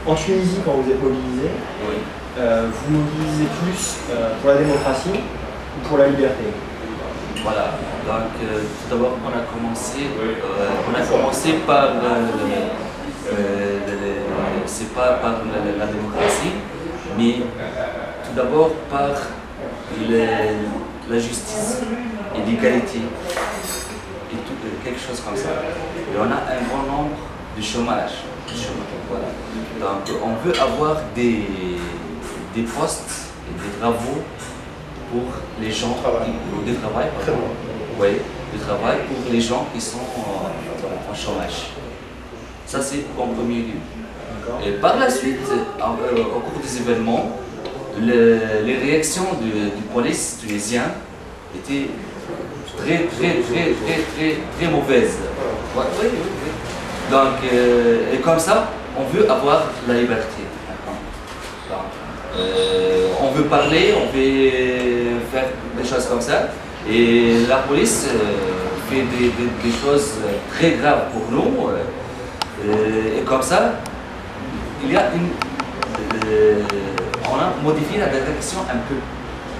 En Tunisie, quand vous êtes mobilisé, Oui. vous mobilisez plus pour la démocratie ou pour la liberté? Voilà, donc tout d'abord on a commencé par c'est pas par la démocratie, mais tout d'abord par la justice et l'égalité et tout, quelque chose comme ça. Et on a un grand nombre de chômage. Voilà. Donc on veut avoir des postes et des travaux pour les gens du travail, oui, du travail pour les gens qui sont en chômage. Ça c'est en premier lieu. Et par la suite, au cours des événements, les réactions du police tunisien étaient très mauvaises. Ouais, oui. Donc, et comme ça, on veut avoir la liberté. On veut parler, on veut faire des choses comme ça. Et la police fait des choses très graves pour nous. Et comme ça, il y a on a modifié la direction un peu.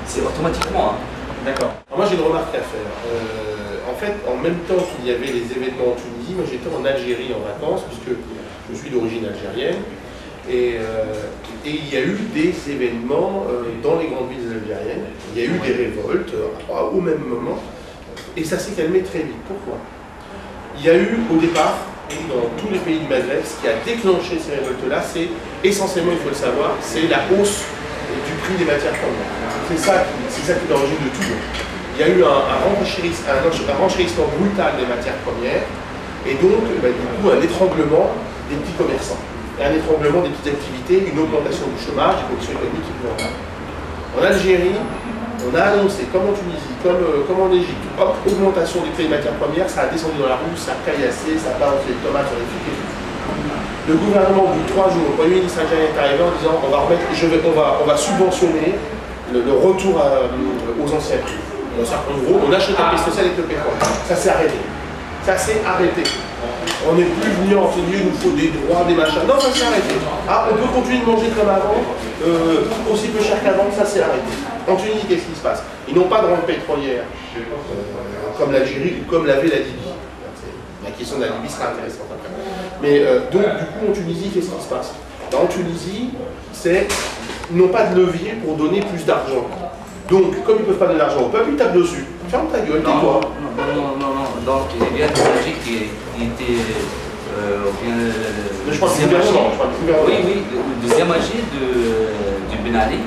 C'est automatiquement. Hein. D'accord. Moi j'ai une remarque à faire. En fait, en même temps qu'il y avait les événements en Tunisie, moi j'étais en Algérie en vacances, puisque je suis d'origine algérienne. Et il y a eu des événements dans les grandes villes algériennes. Il y a eu des révoltes au même moment. Et ça s'est calmé très vite. Pourquoi? Il y a eu au départ, dans tous les pays du Maghreb, ce qui a déclenché ces révoltes-là, c'est essentiellement, il faut le savoir, c'est la hausse du prix des matières premières. C'est ça qui est l'origine de tout. Il y a eu un renchérissement brutal des matières premières et donc du coup un étranglement des petits commerçants, et un étranglement des petites activités, une augmentation du chômage, des conditions économiques épouvantables. En Algérie, on a annoncé, comme en Tunisie, comme en Égypte, hop, augmentation des prix des matières premières, ça a descendu dans la roue, ça a caillassé, ça a balancé les tomates sur les frites et tout. Le gouvernement, au bout de 3 jours, le Premier ministre algérien est arrivé en disant on va subventionner le retour aux anciens prix. En gros, on achète un prix social avec le pétrole. Ça s'est arrêté. Ça s'est arrêté. On n'est plus venu en tenue, il nous faut des droits, des machins. Non, ça s'est arrêté. Ah, on peut continuer de manger comme avant, aussi peu cher qu'avant, ça s'est arrêté. En Tunisie, qu'est-ce qui se passe? Ils n'ont pas de rente pétrolière, comme l'Algérie ou comme l'avait la Libye. La question de la Libye sera intéressante après. Mais donc, du coup, en Tunisie, qu'est-ce qui se passe? En Tunisie, ils n'ont pas de levier pour donner plus d'argent. Donc, comme ils ne peuvent pas donner d'argent au peuple, ils tapent dessus. Ferme ta gueule, tais-toi. Non. Donc, il y a des AG qui étaient. Je parle du gouvernement. Oui, le deuxième AG du Ben Ali,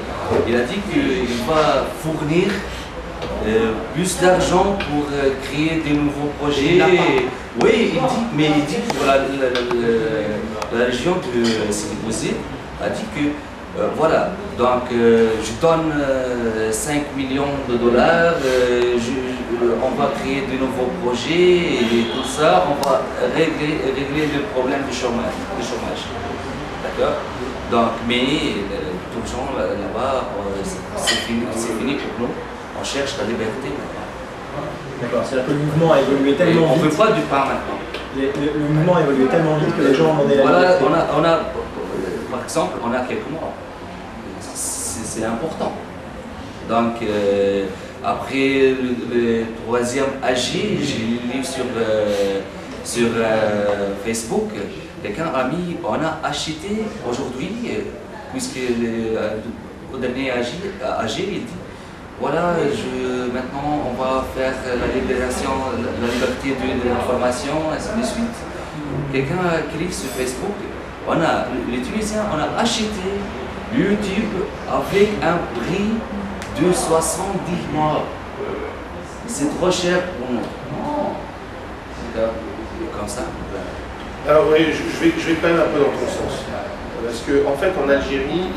il a dit qu'il va fournir plus d'argent pour créer des nouveaux projets. Oui, il dit que la région de Sidi a dit que voilà, donc je donne 5 millions de dollars, on va créer de nouveaux projets et tout ça, on va régler le problème du chômage. D'accord? Donc, mais tout le gens là-bas, c'est fini pour nous, on cherche la liberté maintenant. D'accord, c'est-à-dire que le mouvement a évolué tellement vite. On ne veut pas du pain maintenant. Le mouvement a évolué tellement vite que les gens ont demandé la liberté. Voilà, par exemple, on a quelques mois. C'est important. Donc, après le troisième AG, j'ai lu sur Facebook, quelqu'un a mis, on a acheté aujourd'hui, puisque au dernier AG, il dit, voilà, maintenant on va faire la libération, la liberté de l'information, ainsi de suite. Quelqu'un a écrit sur Facebook, les Tunisiens, on a acheté YouTube avec un prix de 70 mois. C'est trop cher pour nous. Comme ça. Alors oui, je vais quand même un peu dans ton sens. Parce qu'en fait, en Algérie,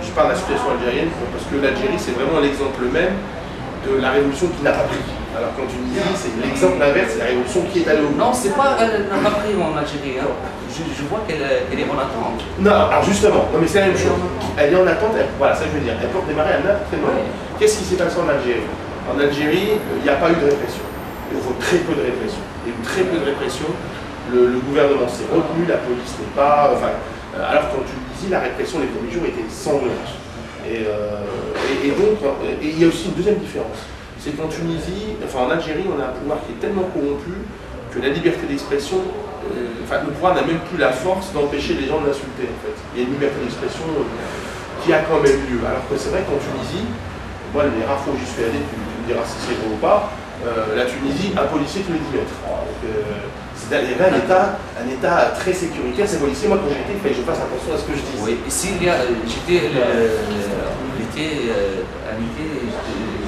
je parle de la situation algérienne, parce que l'Algérie, c'est vraiment l'exemple même de la révolution qui n'a pas pris. Alors qu'en Tunisie, c'est l'exemple inverse, c'est la révolution qui est allée au bout. Non, c'est pas elle n'a pas pris en Algérie. Hein. Je vois qu'elle est en attente. Non, alors justement, non mais c'est la même chose. Elle est en attente, voilà, ça je veux dire, elle peut redémarrer à n'importe quel moment. Qu'est-ce qui s'est passé en Algérie? En Algérie, il n'y a pas eu de répression. Il faut très peu de répression. Il y a eu très peu de répression. Le gouvernement s'est retenu, la police n'est pas. Enfin, alors qu'en Tunisie, Tunisie, la répression les premiers jours était sanglante. Et donc, il y a aussi une deuxième différence. C'est qu'en Tunisie, enfin en Algérie, on a un pouvoir qui est tellement corrompu que la liberté d'expression, le pouvoir n'a même plus la force d'empêcher les gens de l'insulter en fait. Il y a une liberté d'expression qui a quand même lieu. Alors que c'est vrai qu'en Tunisie, moi les rares fois où j'y suis allé, tu me diras si c'est vrai ou pas, la Tunisie, un policier tous les 10 mètres. Il y avait un état très sécuritaire, ces policiers, moi quand j'y étais, il fallait que je fasse attention à ce que je dis. Oui, ici, j'étais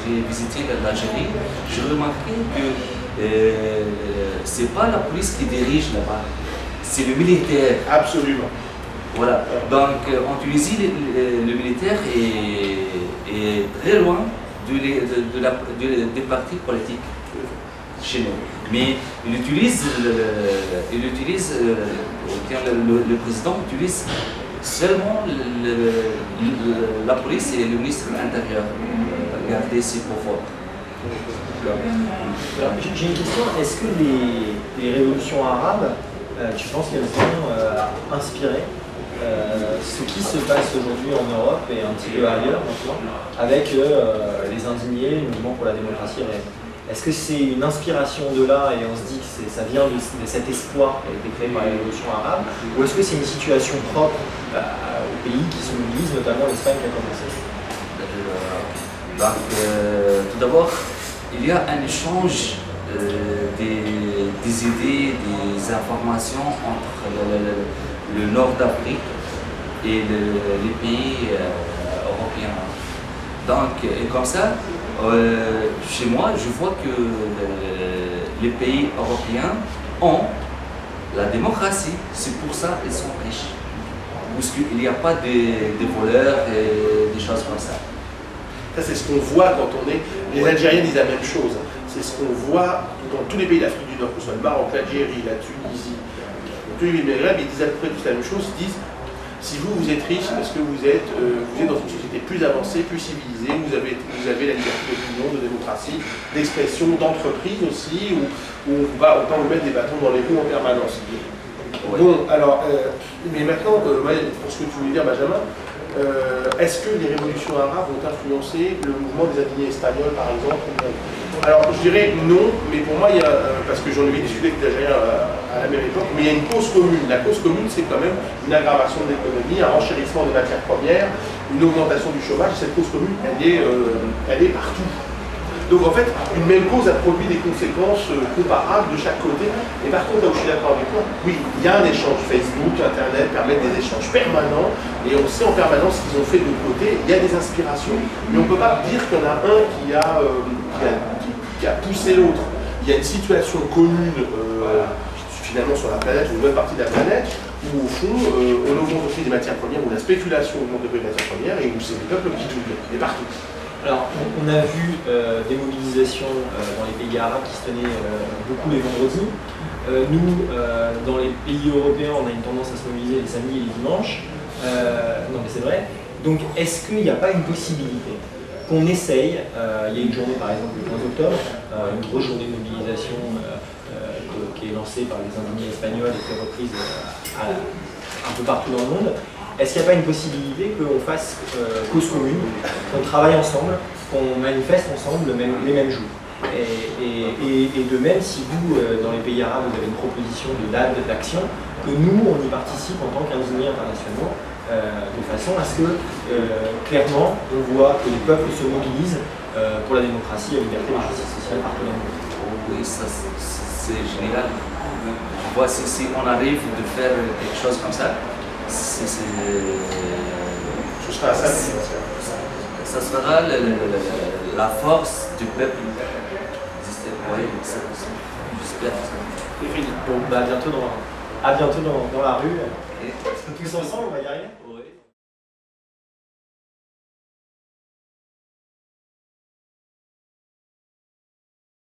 j'ai visité l'Algérie, j'ai remarqué que c'est pas la police qui dirige là-bas, c'est le militaire. Absolument. Voilà. Donc en Tunisie, le militaire est très loin des partis politiques chez nous. Mais il utilise, le président utilise seulement la police et le ministre de l'Intérieur garder ses pouvoirs. J'ai une question, est-ce que les révolutions arabes, tu penses qu'elles ont inspiré ce qui se passe aujourd'hui en Europe et un petit peu ailleurs maintenant, avec les indignés, le mouvement pour la démocratie réelle? Est-ce que c'est une inspiration de là et on se dit que ça vient de cet espoir qui a été créé par la révolution arabe, ou est-ce que c'est une situation propre au pays qui se mobilise, notamment l'Espagne qui a commencé? Tout d'abord, il y a un échange des idées, des informations entre le nord d'Afrique et les pays européens. Donc, et comme ça, chez moi, je vois que les pays européens ont la démocratie. C'est pour ça qu'ils sont riches. Parce qu'il n'y a pas de voleurs et des choses comme ça. Ça, c'est ce qu'on voit quand on est... Les Algériens disent la même chose. C'est ce qu'on voit dans tous les pays d'Afrique du Nord, que ce soit le Maroc, l'Algérie, la Tunisie, tous les pays du Maghreb, ils disent à peu près tous la même chose. Ils disent, si vous êtes riche, parce que vous êtes dans une société plus avancée, plus civilisée, vous avez la liberté d'opinion, de démocratie, d'expression, d'entreprise aussi, où on va pas vous mettre des bâtons dans les roues en permanence. Ouais. Bon, alors, mais maintenant, pour ce que tu voulais dire, Benjamin, est-ce que les révolutions arabes ont influencé le mouvement des indignés espagnols, par exemple? Alors, je dirais non, mais pour moi, il y a, parce que j'en ai discuté avec des Algériens à la même époque, mais il y a une cause commune. La cause commune, c'est quand même une aggravation de l'économie, un renchérissement des matières premières, une augmentation du chômage. Cette cause commune, elle est partout. Donc en fait, une même cause a produit des conséquences comparables de chaque côté. Et par contre, là où je suis d'accord avec toi, oui, il y a un échange. Facebook, Internet permettent des échanges permanents. Et on sait en permanence ce qu'ils ont fait de l'autre côté. Il y a des inspirations. Mais on ne peut pas dire qu'il y en a un qui a poussé l'autre. Il y a une situation commune finalement sur la planète, ou une bonne partie de la planète, où au fond, on augmente aussi des matières premières, où la spéculation augmente des matières premières, et où c'est le peuple qui double. Et partout. Alors, on a vu des mobilisations dans les pays arabes qui se tenaient beaucoup les vendredis. Nous, dans les pays européens, on a une tendance à se mobiliser les samedis et les dimanches. Non mais c'est vrai. Donc, est-ce qu'il n'y a pas une possibilité qu'on essaye, il y a une journée par exemple le 15 octobre, une grosse journée de mobilisation qui est lancée par les indignés espagnols et qui est reprise un peu partout dans le monde. Est-ce qu'il n'y a pas une possibilité qu'on fasse cause commune, qu'on travaille ensemble, qu'on manifeste ensemble les mêmes jours? Et de même, si vous, dans les pays arabes, vous avez une proposition de date, d'action, que nous, on y participe en tant qu'indignés internationaux, de façon à ce que, clairement, on voit que les peuples se mobilisent pour la démocratie, la liberté et la justice sociale partout dans le monde. Oui, ça c'est génial. Je vois si on arrive de faire quelque chose comme ça, ce sera ça sera la force du peuple. Oui, j'espère. Bon, bah, à bientôt dans la rue. Tous ensemble, on va y arriver.